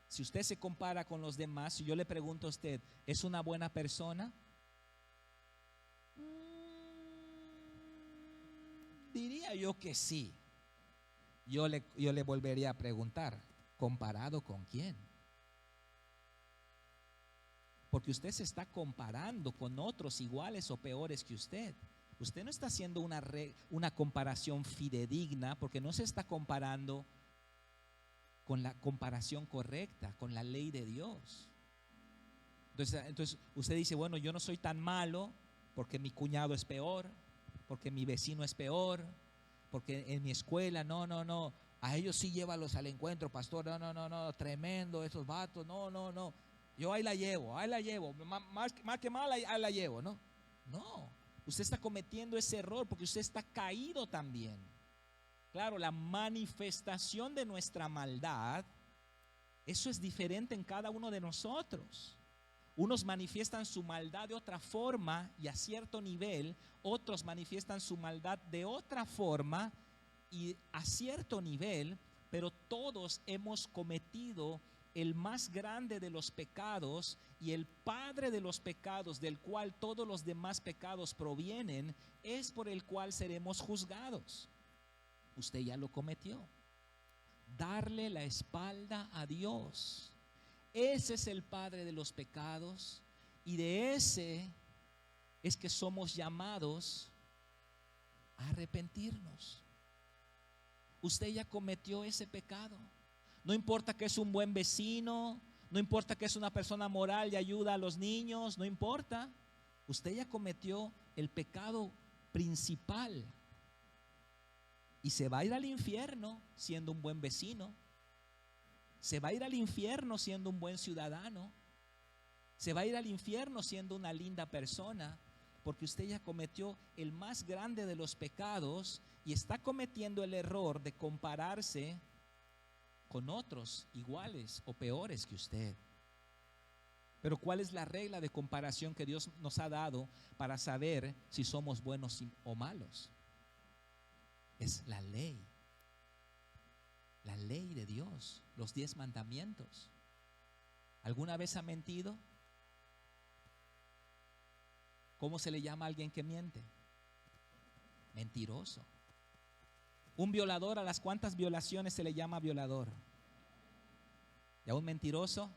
Si usted se compara con los demás, si yo le pregunto a usted, ¿es una buena persona? Diría yo que sí. Yo le volvería a preguntar, ¿comparado con quién? Porque usted se está comparando con otros iguales o peores que usted. Usted no está haciendo una comparación fidedigna, porque no se está comparando con la comparación correcta, con la ley de Dios. Entonces usted dice, bueno, yo no soy tan malo porque mi cuñado es peor, porque mi vecino es peor, porque en mi escuela, no, a ellos sí llévalos al encuentro, pastor, no, tremendo esos vatos, no. Yo ahí la llevo, más que mal, ahí la llevo, ¿no? No, usted está cometiendo ese error porque usted está caído también. Claro, la manifestación de nuestra maldad, eso es diferente en cada uno de nosotros. Unos manifiestan su maldad de otra forma y a cierto nivel, otros manifiestan su maldad de otra forma y a cierto nivel, pero todos hemos cometido el más grande de los pecados, y el padre de los pecados, del cual todos los demás pecados provienen, es por el cual seremos juzgados. Usted ya lo cometió. Darle la espalda a Dios. Ese es el padre de los pecados, y de ese es que somos llamados a arrepentirnos. Usted ya cometió ese pecado. No importa que es un buen vecino, no importa que es una persona moral y ayuda a los niños, no importa. Usted ya cometió el pecado principal y se va a ir al infierno siendo un buen vecino. Se va a ir al infierno siendo un buen ciudadano. Se va a ir al infierno siendo una linda persona, porque usted ya cometió el más grande de los pecados y está cometiendo el error de compararse con otros iguales o peores que usted. Pero ¿cuál es la regla de comparación que Dios nos ha dado para saber si somos buenos o malos? Es la ley. La ley de Dios, los 10 mandamientos. ¿Alguna vez ha mentido? ¿Cómo se le llama a alguien que miente? Mentiroso. Un violador, ¿a las cuántas violaciones se le llama violador? ¿Y a un mentiroso?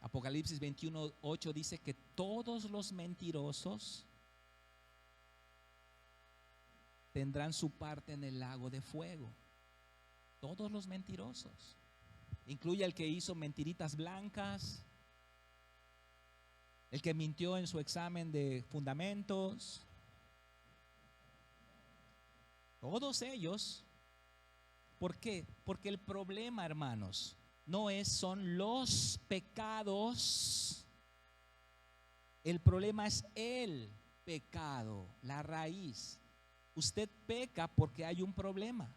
Apocalipsis 21:8 dice que todos los mentirosos tendrán su parte en el lago de fuego. Todos los mentirosos. Incluye el que hizo mentiritas blancas, el que mintió en su examen de fundamentos. Todos ellos. ¿Por qué? Porque el problema, hermanos, son los pecados. El problema es el pecado, la raíz. Usted peca porque hay un problema.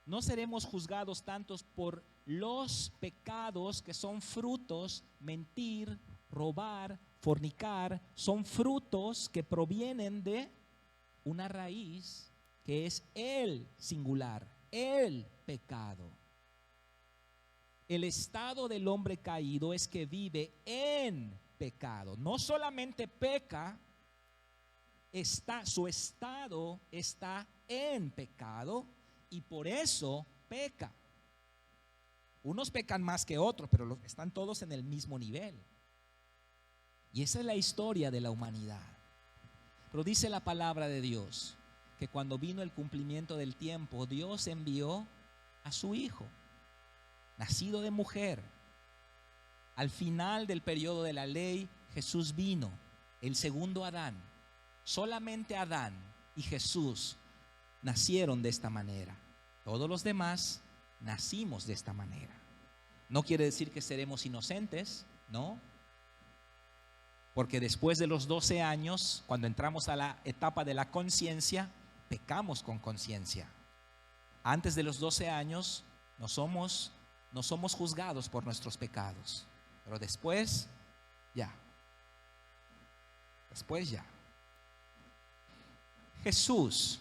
No seremos juzgados tantos por los pecados que son frutos, mentir, robar, fornicar, son frutos que provienen de una raíz que es el singular, el pecado. El estado del hombre caído es que vive en pecado. No solamente peca, su estado está en pecado y por eso peca. Unos pecan más que otros, pero están todos en el mismo nivel. Y esa es la historia de la humanidad. Pero dice la palabra de Dios que cuando vino el cumplimiento del tiempo, Dios envió a su Hijo, nacido de mujer. Al final del periodo de la ley, Jesús vino, el segundo Adán. Solamente Adán y Jesús nacieron de esta manera. Todos los demás nacimos de esta manera. No quiere decir que seremos inocentes, ¿no? Porque después de los 12 años, cuando entramos a la etapa de la conciencia, pecamos con conciencia. Antes de los 12 años no somos juzgados por nuestros pecados. Pero después, ya. Después ya. Jesús,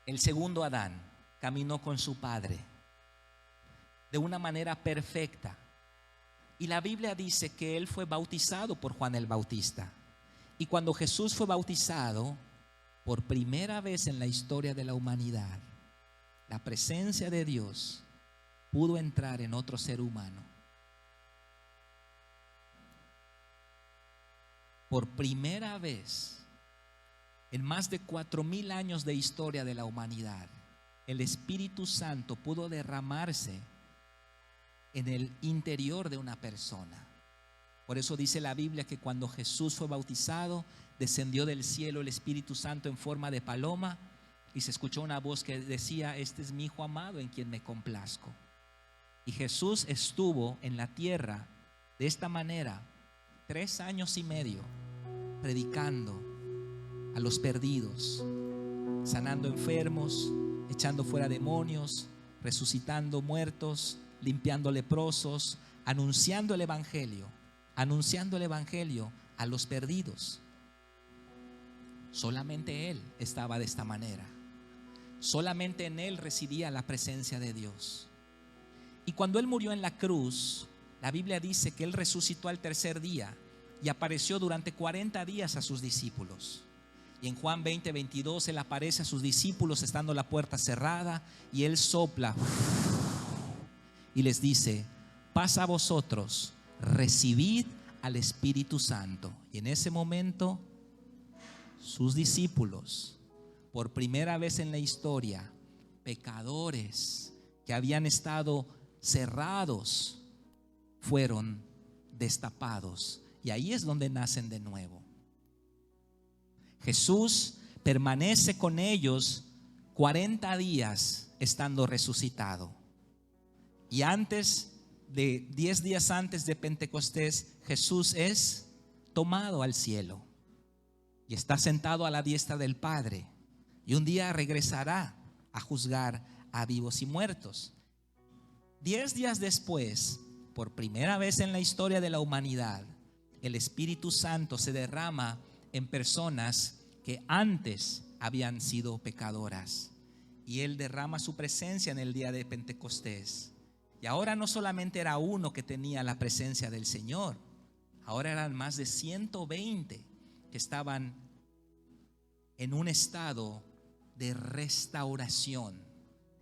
el segundo Adán, caminó con su Padre de una manera perfecta. Y la Biblia dice que Él fue bautizado por Juan el Bautista. Y cuando Jesús fue bautizado, por primera vez en la historia de la humanidad, la presencia de Dios pudo entrar en otro ser humano. Por primera vez en más de 4,000 años de historia de la humanidad, el Espíritu Santo pudo derramarse en el interior de una persona. Por eso dice la Biblia que cuando Jesús fue bautizado, descendió del cielo el Espíritu Santo en forma de paloma y se escuchó una voz que decía: este es mi Hijo amado en quien me complazco. Y Jesús estuvo en la tierra de esta manera 3 años y medio, predicando a los perdidos, sanando enfermos, echando fuera demonios, resucitando muertos, limpiando leprosos, anunciando el evangelio a los perdidos. Solamente Él estaba de esta manera. Solamente en Él residía la presencia de Dios. Y cuando Él murió en la cruz, la Biblia dice que Él resucitó al tercer día y apareció durante 40 días a sus discípulos. Y en Juan 20:22 Él aparece a sus discípulos estando la puerta cerrada y Él sopla y les dice: paz a vosotros, recibid al Espíritu Santo. Y en ese momento sus discípulos, por primera vez en la historia, pecadores que habían estado cerrados, fueron destapados. Y ahí es donde nacen de nuevo. Jesús permanece con ellos 40 días estando resucitado. Y antes de 10 días antes de Pentecostés, Jesús es tomado al cielo y está sentado a la diestra del Padre. Y un día regresará a juzgar a vivos y muertos. 10 días después, por primera vez en la historia de la humanidad, el Espíritu Santo se derrama en personas que antes habían sido pecadoras. Y Él derrama su presencia en el día de Pentecostés. Y ahora no solamente era uno que tenía la presencia del Señor, ahora eran más de 120 que estaban en un estado de restauración.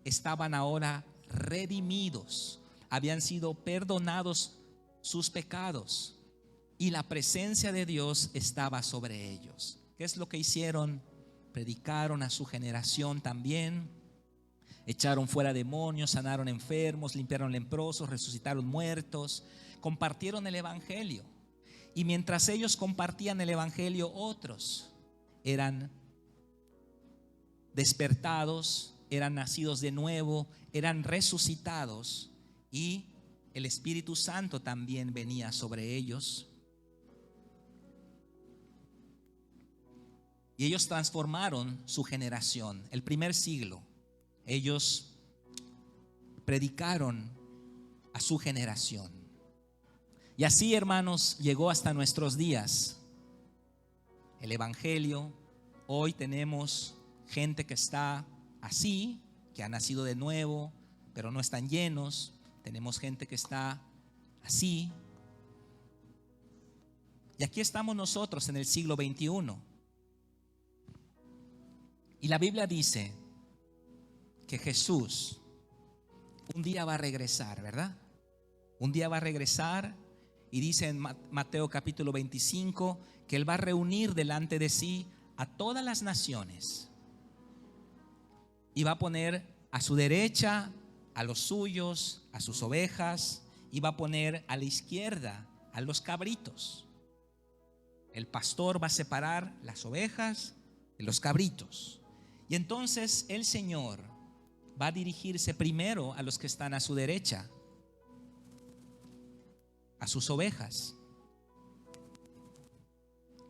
Estaban ahora redimidos, habían sido perdonados sus pecados y la presencia de Dios estaba sobre ellos. ¿Qué es lo que hicieron? Predicaron a su generación también, echaron fuera demonios, sanaron enfermos, limpiaron leprosos, resucitaron muertos, compartieron el evangelio. Y mientras ellos compartían el evangelio, otros eran despertados, eran nacidos de nuevo, eran resucitados, y el Espíritu Santo también venía sobre ellos. Y ellos transformaron su generación. El primer siglo, ellos predicaron a su generación. Y así, hermanos, llegó hasta nuestros días el evangelio. Hoy tenemos gente que está así, que ha nacido de nuevo, pero no están llenos. Tenemos gente que está así. Y aquí estamos nosotros en el siglo XXI. Y la Biblia dice que Jesús un día va a regresar, ¿verdad? Un día va a regresar, y dice en Mateo capítulo 25 que Él va a reunir delante de sí a todas las naciones y va a poner a su derecha a los suyos, a sus ovejas, y va a poner a la izquierda a los cabritos. El pastor va a separar las ovejas de los cabritos. Y entonces el Señor va a dirigirse primero a los que están a su derecha, a sus ovejas.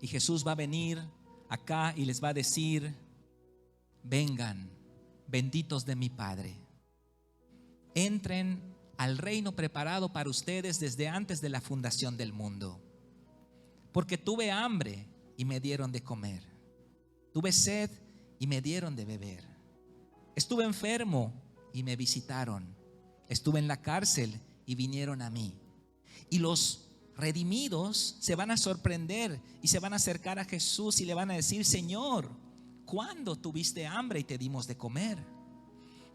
Y Jesús va a venir acá y les va a decir: vengan, benditos de mi Padre, entren al reino preparado para ustedes desde antes de la fundación del mundo. Porque tuve hambre y me dieron de comer, tuve sed y me dieron de beber, estuve enfermo y me visitaron, estuve en la cárcel y vinieron a mí. Y los redimidos se van a sorprender y se van a acercar a Jesús y le van a decir: Señor, ¿cuándo tuviste hambre y te dimos de comer?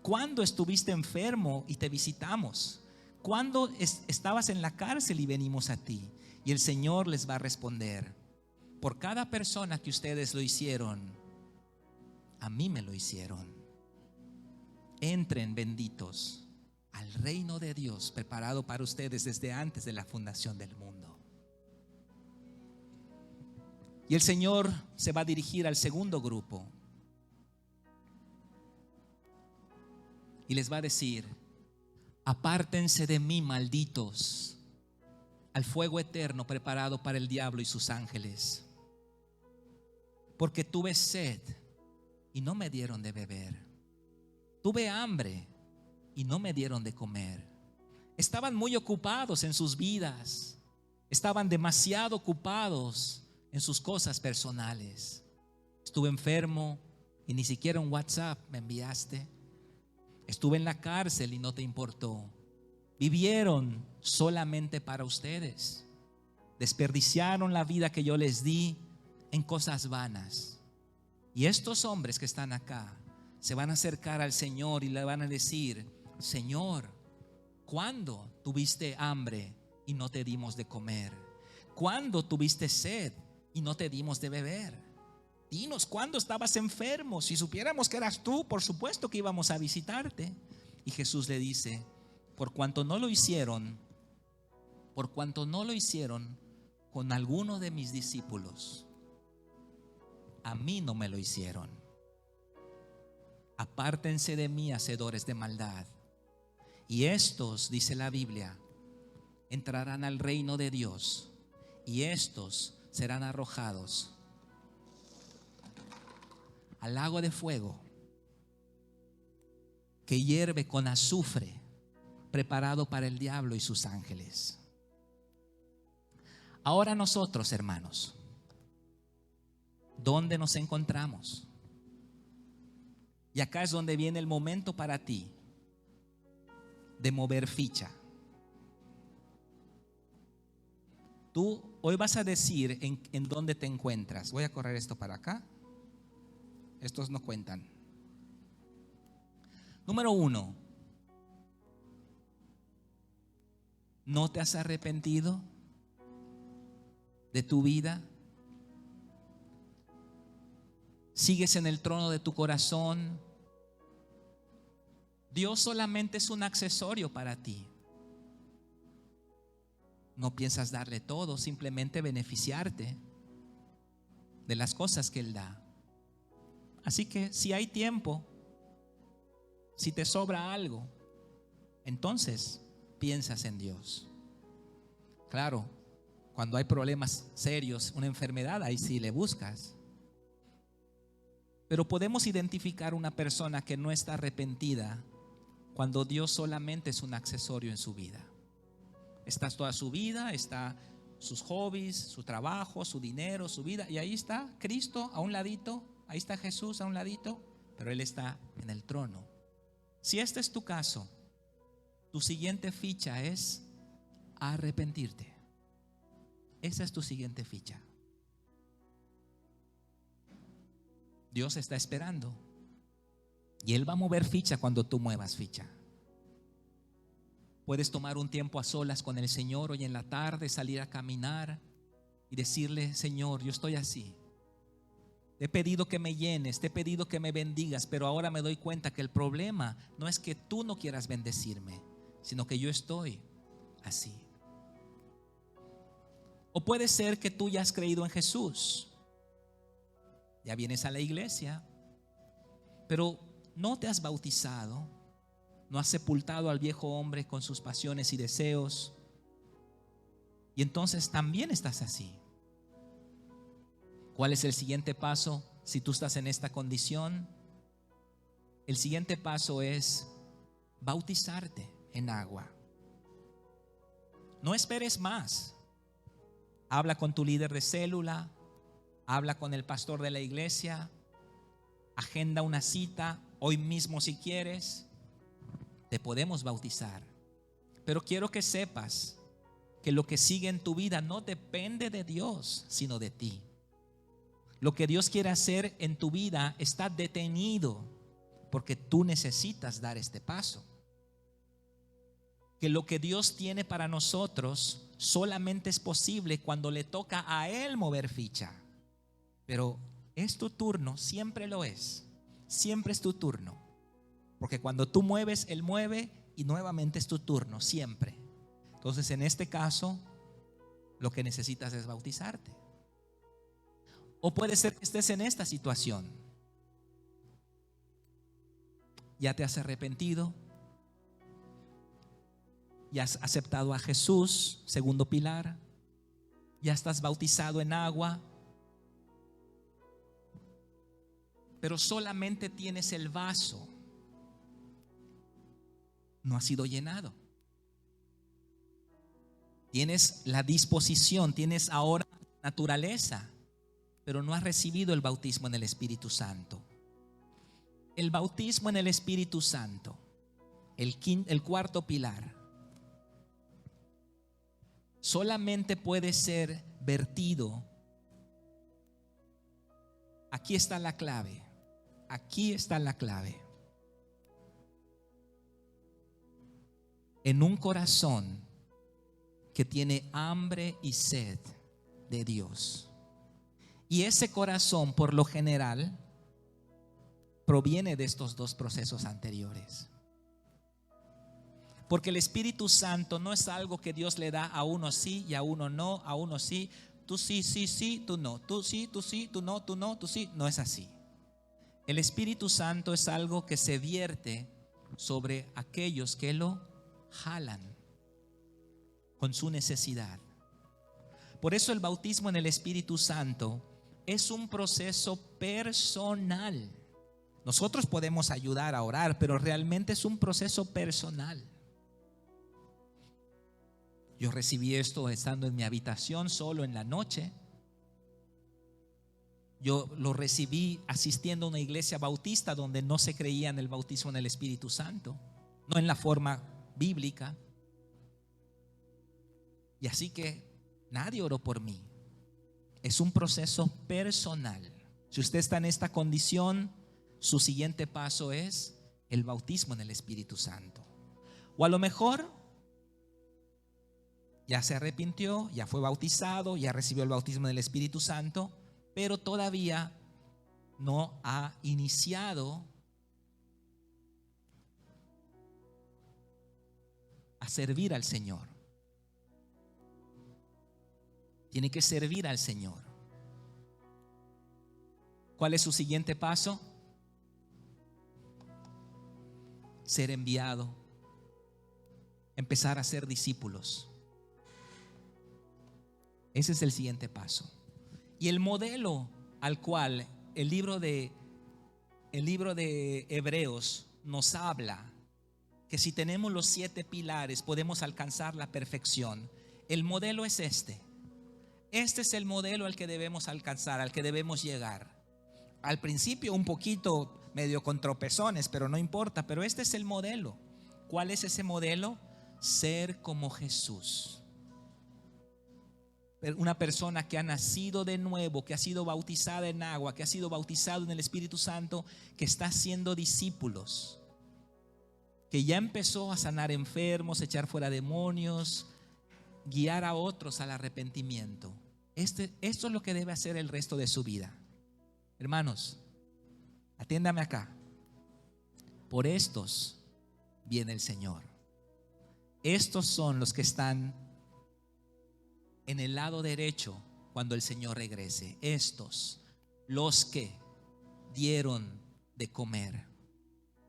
¿Cuándo estuviste enfermo y te visitamos? ¿Cuándo estabas en la cárcel y venimos a ti? Y el Señor les va a responder: por cada persona que ustedes lo hicieron, a mí me lo hicieron. Entren, benditos, al reino de Dios preparado para ustedes desde antes de la fundación del mundo. Y el Señor se va a dirigir al segundo grupo y les va a decir: apártense de mí, malditos, al fuego eterno preparado para el diablo y sus ángeles, porque tuve sed y no me dieron de beber, tuve hambre y no me dieron de comer, estaban muy ocupados en sus vidas, estaban demasiado ocupados en sus cosas personales. Estuve enfermo y ni siquiera un WhatsApp me enviaste. Estuve en la cárcel y no te importó. Vivieron solamente para ustedes. Desperdiciaron la vida que yo les di en cosas vanas. Y estos hombres que están acá se van a acercar al Señor y le van a decir: Señor, ¿cuándo tuviste hambre y no te dimos de comer? ¿Cuándo tuviste sed y no te dimos de beber? Dinos, ¿cuándo estabas enfermo? Si supiéramos que eras tú, por supuesto que íbamos a visitarte. Y Jesús le dice: por cuanto no lo hicieron con alguno de mis discípulos, a mí no me lo hicieron. Apártense de mí, hacedores de maldad. Y estos, dice la Biblia, entrarán al reino de Dios, y estos serán arrojados al lago de fuego que hierve con azufre, preparado para el diablo y sus ángeles. Ahora nosotros, hermanos, ¿dónde nos encontramos? Y acá es donde viene el momento para ti de mover ficha. Tú hoy vas a decir en dónde te encuentras. Voy a correr esto para acá. Estos no cuentan. Número 1. ¿No te has arrepentido de tu vida? ¿Sigues en el trono de tu corazón? Dios solamente es un accesorio para ti. No piensas darle todo, simplemente beneficiarte de las cosas que Él da. Así que si hay tiempo, si te sobra algo, entonces piensas en Dios. Claro, cuando hay problemas serios, una enfermedad, ahí sí le buscas. Pero podemos identificar una persona que no está arrepentida cuando Dios solamente es un accesorio en su vida. Está toda su vida, está sus hobbies, su trabajo, su dinero, su vida, y ahí está Cristo a un ladito, ahí está Jesús a un ladito, pero Él está en el trono. Si este es tu caso, tu siguiente ficha es arrepentirte. Esa es tu siguiente ficha. Dios está esperando y Él va a mover ficha cuando tú muevas ficha. Puedes tomar un tiempo a solas con el Señor hoy en la tarde, salir a caminar y decirle: Señor, yo estoy así. Te he pedido que me llenes, te he pedido que me bendigas, pero ahora me doy cuenta que el problema no es que tú no quieras bendecirme, sino que yo estoy así. O puede ser que tú ya has creído en Jesús, ya vienes a la iglesia, pero no te has bautizado, no has sepultado al viejo hombre con sus pasiones y deseos, y entonces también estás así. ¿Cuál es el siguiente paso si tú estás en esta condición? El siguiente paso es bautizarte en agua. No esperes más. Habla con tu líder de célula, habla con el pastor de la iglesia, agenda una cita hoy mismo si quieres. Te podemos bautizar. Pero quiero que sepas que lo que sigue en tu vida no depende de Dios, sino de ti. Lo que Dios quiere hacer en tu vida está detenido porque tú necesitas dar este paso. Que lo que Dios tiene para nosotros solamente es posible cuando le toca a Él mover ficha. Pero es tu turno, siempre lo es. Siempre es tu turno. Porque cuando tú mueves, Él mueve y nuevamente es tu turno, siempre. Entonces, en este caso, lo que necesitas es bautizarte. O puede ser que estés en esta situación. Ya te has arrepentido, ya has aceptado a Jesús, segundo pilar, ya estás bautizado en agua, pero solamente tienes el vaso, no ha sido llenado. Tienes la disposición, tienes ahora naturaleza, pero no has recibido el bautismo en el Espíritu Santo. El bautismo en el Espíritu Santo, el cuarto pilar, solamente puede ser vertido. Aquí está la clave. Aquí está la clave. En un corazón que tiene hambre y sed de Dios. Y ese corazón, por lo general, proviene de estos dos procesos anteriores. Porque el Espíritu Santo no es algo que Dios le da a uno sí y a uno no, a uno sí, tú sí, sí, sí, tú no, tú sí, tú sí, tú no, tú no, tú sí. No es así. El Espíritu Santo es algo que se vierte sobre aquellos que lo jalan con su necesidad. Por eso el bautismo en el Espíritu Santo es un proceso personal. Nosotros podemos ayudar a orar, pero realmente es un proceso personal. Yo recibí esto estando en mi habitación solo en la noche. Yo lo recibí asistiendo a una iglesia bautista donde no se creía en el bautismo en el Espíritu Santo, no en la forma bíblica. Y así que nadie oró por mí. Es un proceso personal. Si usted está en esta condición, su siguiente paso es el bautismo en el Espíritu Santo. O a lo mejor ya se arrepintió, ya fue bautizado, ya recibió el bautismo del Espíritu Santo, pero todavía no ha iniciado a servir al Señor. Tiene que servir al Señor. ¿Cuál es su siguiente paso? Ser enviado, empezar a ser discípulos. Ese es el siguiente paso. Y el modelo al cual el libro de Hebreos nos habla, que si tenemos los 7 pilares podemos alcanzar la perfección. El modelo es este. Este es el modelo al que debemos alcanzar, al que debemos llegar. Al principio un poquito medio con tropezones, pero no importa. Pero este es el modelo. ¿Cuál es ese modelo? Ser como Jesús. Una persona que ha nacido de nuevo, que ha sido bautizada en agua, que ha sido bautizado en el Espíritu Santo, que está haciendo discípulos, que ya empezó a sanar enfermos, echar fuera demonios, guiar a otros al arrepentimiento. Esto es lo que debe hacer el resto de su vida. Hermanos, atiéndame acá. Por estos viene el Señor. Estos son los que están en el lado derecho cuando el Señor regrese. Estos, los que dieron de comer,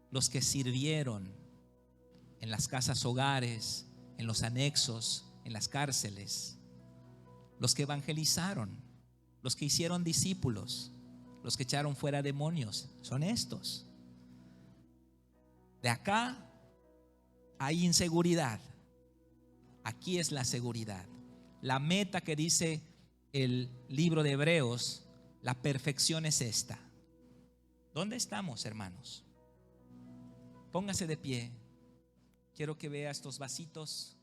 los que sirvieron en las casas hogares, en los anexos, en las cárceles, los que evangelizaron, los que hicieron discípulos, los que echaron fuera demonios, son estos. De acá hay inseguridad, aquí es la seguridad. La meta que dice el libro de Hebreos, la perfección es esta. ¿Dónde estamos, hermanos? Póngase de pie. Quiero que vea estos vasitos.